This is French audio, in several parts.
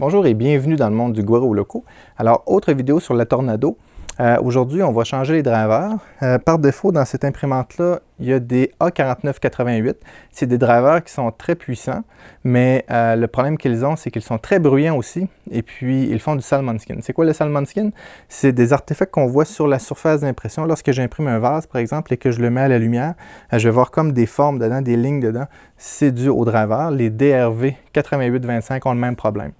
Bonjour et bienvenue dans le monde du Goro Loco. Alors, autre vidéo sur la Tornado. Aujourd'hui, on va changer les drivers. Par défaut, dans cette imprimante-là, il y a des A4988. C'est des drivers qui sont très puissants, mais le problème qu'ils ont, c'est qu'ils sont très bruyants aussi, et puis ils font du salmon skin. C'est quoi le salmon skin? C'est des artefacts qu'on voit sur la surface d'impression. Lorsque j'imprime un vase, par exemple, et que je le mets à la lumière, je vais voir comme des formes dedans, des lignes dedans. C'est dû au driver. Les DRV 8825 ont le même problème.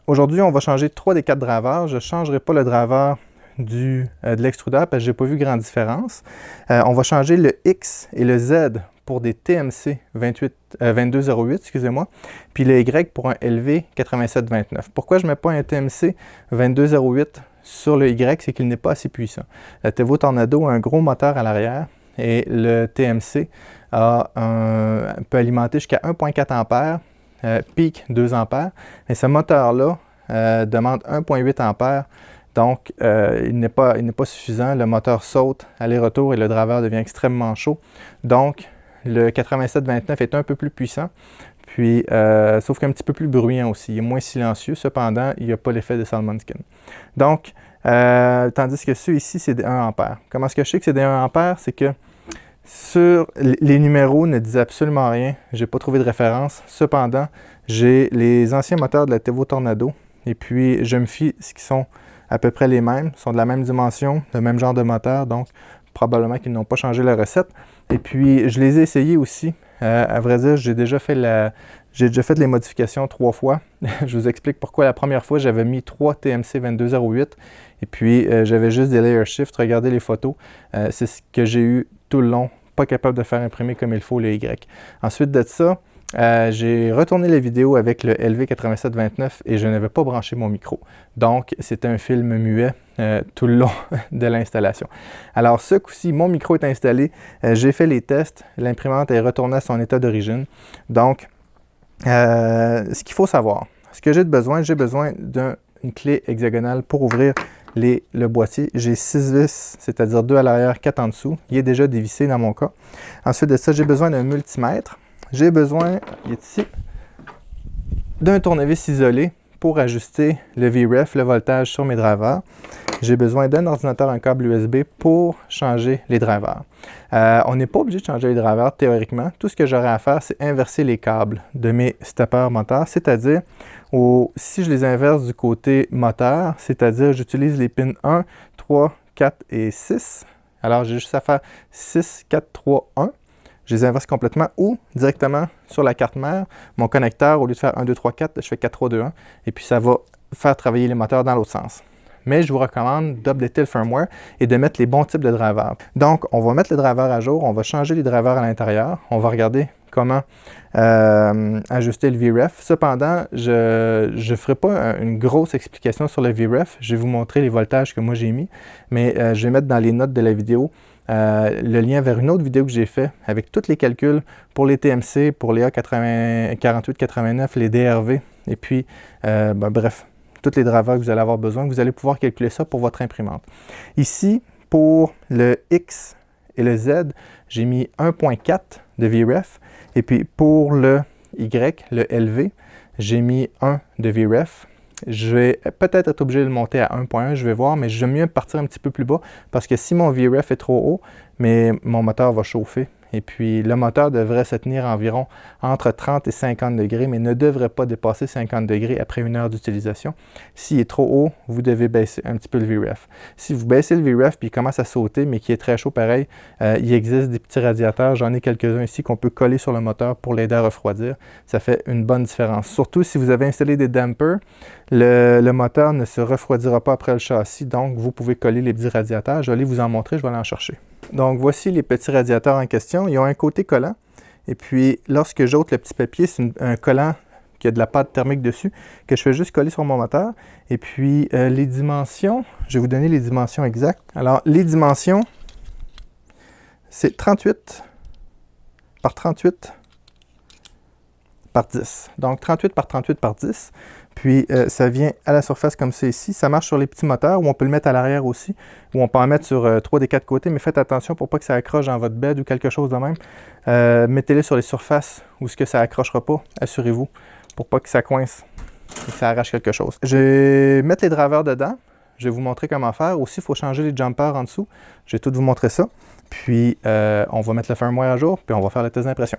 Aujourd'hui, on va changer 3 des 4 drivers. Je ne changerai pas le driver de l'extrudeur parce que je n'ai pas vu grande différence. On va changer le X et le Z pour des TMC 2208, excusez-moi, puis le Y pour un LV 8729. Pourquoi je ne mets pas un TMC 2208 sur le Y? C'est qu'il n'est pas assez puissant. La Tevo Tornado a un gros moteur à l'arrière et le TMC peut alimenter jusqu'à 1,4 A. Pic 2 ampères, mais ce moteur-là demande 1,8 ampères, donc il n'est pas suffisant. Le moteur saute aller-retour et le driver devient extrêmement chaud. Donc, le 8729 est un peu plus puissant, puis sauf qu'un petit peu plus bruyant aussi. Il est moins silencieux, cependant, il n'y a pas l'effet de salmon skin. Donc, tandis que ceux ici, c'est des 1 ampère. Comment est-ce que je sais que c'est des 1 ampère? C'est que sur les numéros ne disent absolument rien. Je n'ai pas trouvé de référence. Cependant, j'ai les anciens moteurs de la Tevo Tornado. Et puis, je me fie ce qui sont à peu près les mêmes. Ils sont de la même dimension, le même genre de moteur. Donc, probablement qu'ils n'ont pas changé la recette. Et puis, je les ai essayés aussi. À vrai dire, j'ai déjà fait les modifications 3 fois. Je vous explique pourquoi. La première fois, j'avais mis 3 TMC 2208. Et puis, j'avais juste des layer shift. Regardez les photos. C'est ce que j'ai eu tout le long, pas capable de faire imprimer comme il faut le Y. Ensuite de ça, j'ai retourné la vidéo avec le LV8729 et je n'avais pas branché mon micro. Donc, c'était un film muet tout le long de l'installation. Alors, ce coup-ci, mon micro est installé. J'ai fait les tests. L'imprimante est retournée à son état d'origine. Donc, ce qu'il faut savoir, ce que j'ai besoin d'une clé hexagonale pour ouvrir le boîtier. J'ai 6 vis, c'est-à-dire 2 à l'arrière, 4 en dessous. Il est déjà dévissé dans mon cas. Ensuite de ça, j'ai besoin d'un multimètre. J'ai besoin, il est ici, d'un tournevis isolé pour ajuster le VREF, le voltage sur mes drivers. J'ai besoin d'un ordinateur, un câble USB pour changer les drivers. On n'est pas obligé de changer les drivers théoriquement. Tout ce que j'aurai à faire, c'est inverser les câbles de mes steppers moteurs, c'est-à-dire si je les inverse du côté moteur, c'est-à-dire j'utilise les pins 1, 3, 4 et 6. Alors, j'ai juste à faire 6, 4, 3, 1. Je les inverse complètement ou directement sur la carte mère. Mon connecteur, au lieu de faire 1, 2, 3, 4, je fais 4, 3, 2, 1. Et puis, ça va faire travailler les moteurs dans l'autre sens. Mais je vous recommande d'updater le firmware et de mettre les bons types de drivers. Donc, on va mettre les drivers à jour, on va changer les drivers à l'intérieur, on va regarder comment ajuster le VREF. Cependant, je ne ferai pas une grosse explication sur le VREF. Je vais vous montrer les voltages que moi j'ai mis, mais je vais mettre dans les notes de la vidéo le lien vers une autre vidéo que j'ai fait avec tous les calculs pour les TMC, pour les A4889, les DRV, et puis, bref, tous les drivers que vous allez avoir besoin, vous allez pouvoir calculer ça pour votre imprimante. Ici, pour le X et le Z, j'ai mis 1.4 de VREF. Et puis pour le Y, le LV, j'ai mis 1 de VREF. Je vais peut-être être obligé de le monter à 1.1, je vais voir, mais j'aime mieux partir un petit peu plus bas parce que si mon VREF est trop haut, mais mon moteur va chauffer. Et puis, le moteur devrait se tenir environ entre 30 et 50 degrés, mais ne devrait pas dépasser 50 degrés après 1 heure d'utilisation. S'il est trop haut, vous devez baisser un petit peu le VREF. Si vous baissez le VREF puis il commence à sauter, mais qui est très chaud pareil, il existe des petits radiateurs. J'en ai quelques-uns ici qu'on peut coller sur le moteur pour l'aider à refroidir. Ça fait une bonne différence. Surtout si vous avez installé des dampers, le moteur ne se refroidira pas après le châssis, donc vous pouvez coller les petits radiateurs. Je vais aller vous en montrer, je vais aller en chercher. Donc, voici les petits radiateurs en question. Ils ont un côté collant. Et puis, lorsque j'ôte le petit papier, c'est un collant qui a de la pâte thermique dessus que je fais juste coller sur mon moteur. Et puis, les dimensions, je vais vous donner les dimensions exactes. Alors, les dimensions, c'est 38 par 38 par 10. Donc, 38 par 38 par 10. Puis, ça vient à la surface comme ça ici. Ça marche sur les petits moteurs ou on peut le mettre à l'arrière aussi. Ou on peut en mettre sur 3 des 4 côtés. Mais faites attention pour pas que ça accroche dans votre bed ou quelque chose de même. Mettez-le sur les surfaces où ce que ça accrochera pas. Assurez-vous pour pas que ça coince et que ça arrache quelque chose. Je vais mettre les drivers dedans. Je vais vous montrer comment faire. Aussi, il faut changer les jumpers en dessous. Je vais tout vous montrer ça. Puis, on va mettre le firmware à jour, puis on va faire le test d'impression.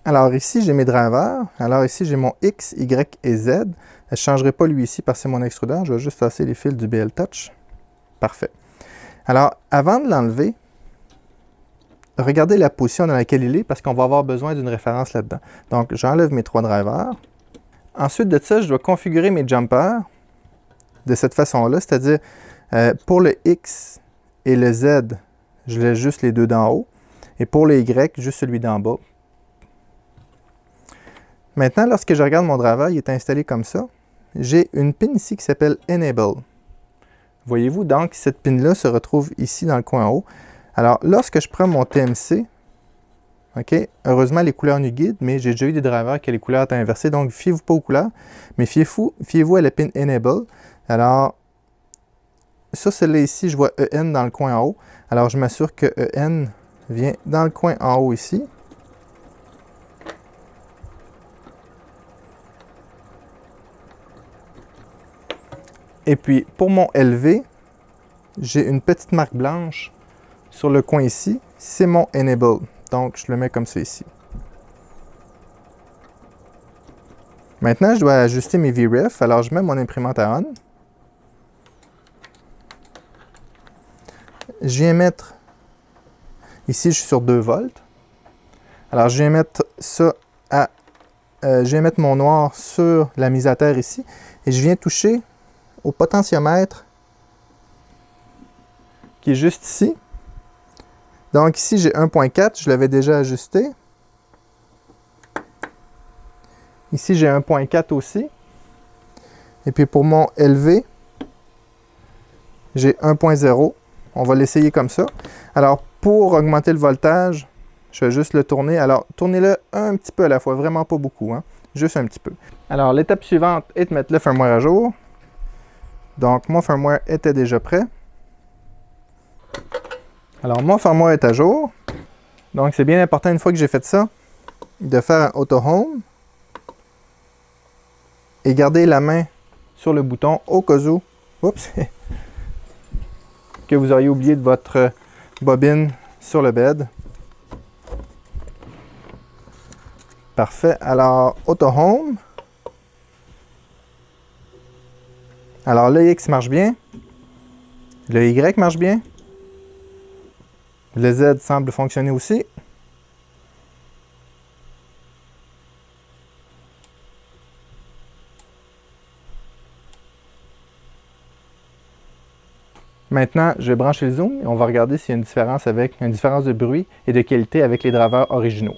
Alors ici, j'ai mes drivers. Alors ici, j'ai mon X, Y et Z. Je ne changerai pas lui ici parce que c'est mon extrudeur. Je vais juste tasser les fils du BL Touch. Parfait. Alors, avant de l'enlever, regardez la position dans laquelle il est parce qu'on va avoir besoin d'une référence là-dedans. Donc, j'enlève mes 3 drivers. Ensuite de ça, je dois configurer mes jumpers de cette façon-là, c'est-à-dire pour le X et le Z, je laisse juste les deux d'en haut. Et pour le Y, juste celui d'en bas. Maintenant, lorsque je regarde mon driver, il est installé comme ça. J'ai une pin ici qui s'appelle Enable. Voyez-vous, donc, cette pin-là se retrouve ici dans le coin en haut. Alors, lorsque je prends mon TMC, OK, heureusement, les couleurs nous guident, mais j'ai déjà eu des drivers que les couleurs étaient inversées, donc fiez-vous pas aux couleurs, mais fiez-vous à la pin Enable. Alors, sur celle-là ici, je vois EN dans le coin en haut. Alors, je m'assure que EN vient dans le coin en haut ici. Et puis, pour mon LV, j'ai une petite marque blanche sur le coin ici. C'est mon Enable. Donc, je le mets comme ça ici. Maintenant, je dois ajuster mes VREF. Alors, je mets mon imprimante à on. Je viens mettre... Ici, je suis sur 2 volts. Alors, je viens mettre ça à... je viens mettre mon noir sur la mise à terre ici. Et je viens toucher au potentiomètre qui est juste ici. Donc ici, j'ai 1.4, je l'avais déjà ajusté. Ici, j'ai 1.4 aussi. Et puis pour mon LV, j'ai 1.0. On va l'essayer comme ça. Alors, pour augmenter le voltage, je vais juste le tourner. Alors, tournez-le un petit peu à la fois, vraiment pas beaucoup, hein? Juste un petit peu. Alors, l'étape suivante est de mettre le firmware à jour. Donc, mon firmware était déjà prêt. Alors, mon firmware est à jour. Donc, c'est bien important, une fois que j'ai fait ça, de faire un Auto Home et garder la main sur le bouton au cas où, oups, que vous auriez oublié de votre bobine sur le bed. Parfait. Alors, Auto Home. Alors, le X marche bien. Le Y marche bien. Le Z semble fonctionner aussi. Maintenant, je vais brancher le zoom et on va regarder s'il y a une différence de bruit et de qualité avec les drivers originaux.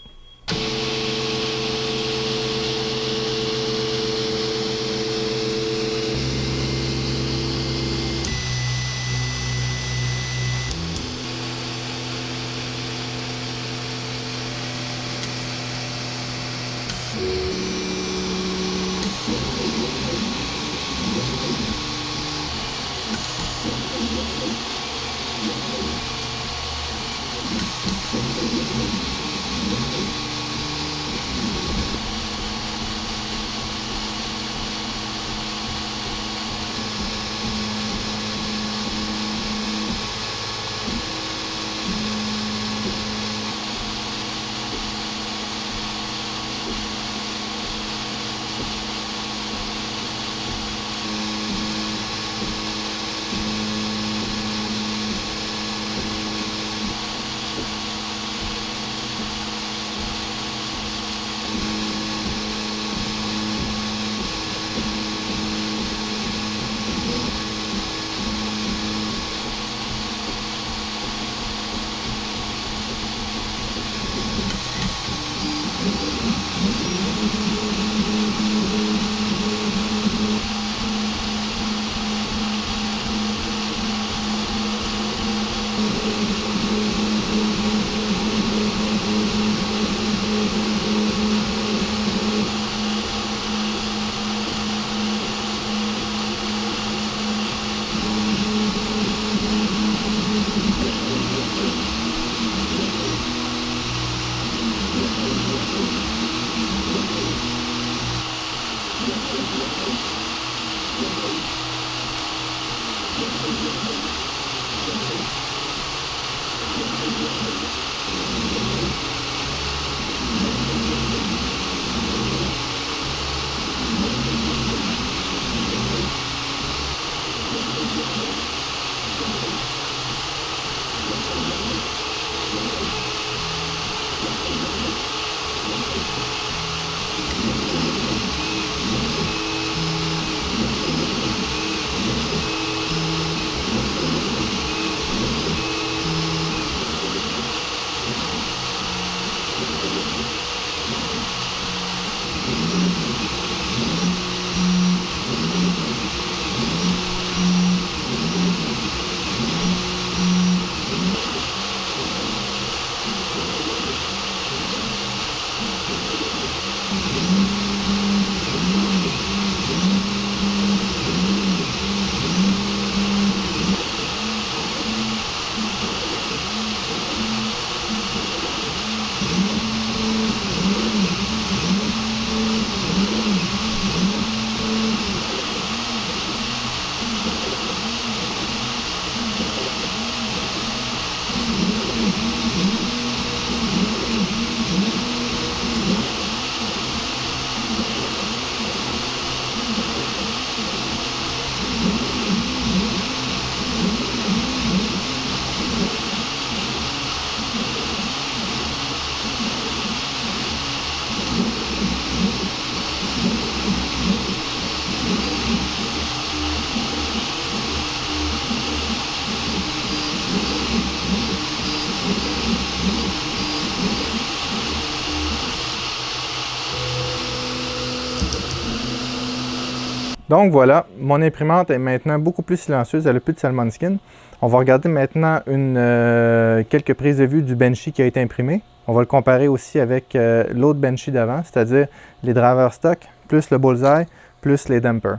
Donc voilà, mon imprimante est maintenant beaucoup plus silencieuse, elle n'a plus de Salmon Skin. On va regarder maintenant quelques prises de vue du Benchy qui a été imprimé. On va le comparer aussi avec l'autre Benchy d'avant, c'est-à-dire les drivers stock, plus le Bullseye, plus les dampers.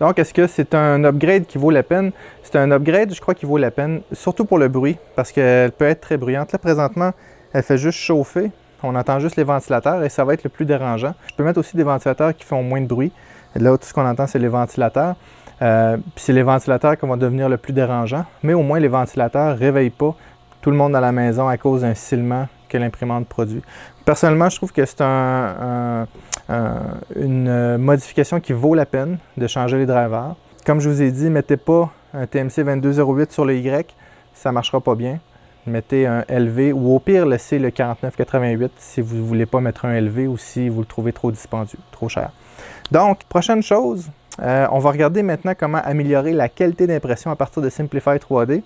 Donc, est-ce que c'est un upgrade qui vaut la peine? C'est un upgrade, je crois, qui vaut la peine, surtout pour le bruit, parce qu'elle peut être très bruyante. Là, présentement, elle fait juste chauffer. On entend juste les ventilateurs et ça va être le plus dérangeant. Je peux mettre aussi des ventilateurs qui font moins de bruit. Là, tout ce qu'on entend, c'est les ventilateurs. Puis c'est les ventilateurs qui vont devenir le plus dérangeant. Mais au moins, les ventilateurs ne réveillent pas tout le monde dans la maison à cause d'un silement que l'imprimante produit. Personnellement, je trouve que c'est une modification qui vaut la peine de changer les drivers. Comme je vous ai dit, mettez pas un TMC 2208 sur le Y, ça ne marchera pas bien. Mettez un LV ou au pire, laissez le 4988 si vous ne voulez pas mettre un LV ou si vous le trouvez trop dispendieux, trop cher. Donc, prochaine chose, on va regarder maintenant comment améliorer la qualité d'impression à partir de Simplify 3D.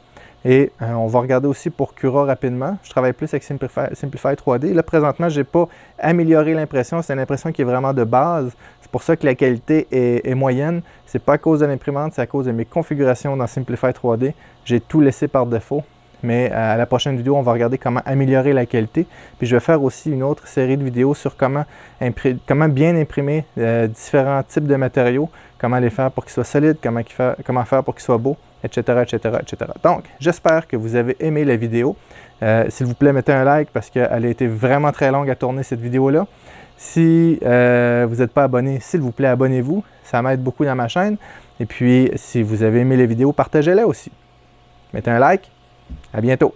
Et on va regarder aussi pour Cura rapidement. Je travaille plus avec Simplify 3D. Là, présentement, je n'ai pas amélioré l'impression. C'est une impression qui est vraiment de base. C'est pour ça que la qualité est moyenne. Ce n'est pas à cause de l'imprimante, c'est à cause de mes configurations dans Simplify 3D. J'ai tout laissé par défaut. Mais à la prochaine vidéo, on va regarder comment améliorer la qualité. Puis je vais faire aussi une autre série de vidéos sur comment bien imprimer différents types de matériaux, comment les faire pour qu'ils soient solides, comment faire pour qu'ils soient beaux, etc., etc., etc. Donc, j'espère que vous avez aimé la vidéo. S'il vous plaît, mettez un like parce qu'elle a été vraiment très longue à tourner cette vidéo-là. Si vous n'êtes pas abonné, s'il vous plaît, abonnez-vous. Ça m'aide beaucoup dans ma chaîne. Et puis, si vous avez aimé les vidéos, partagez-les aussi. Mettez un like. À bientôt!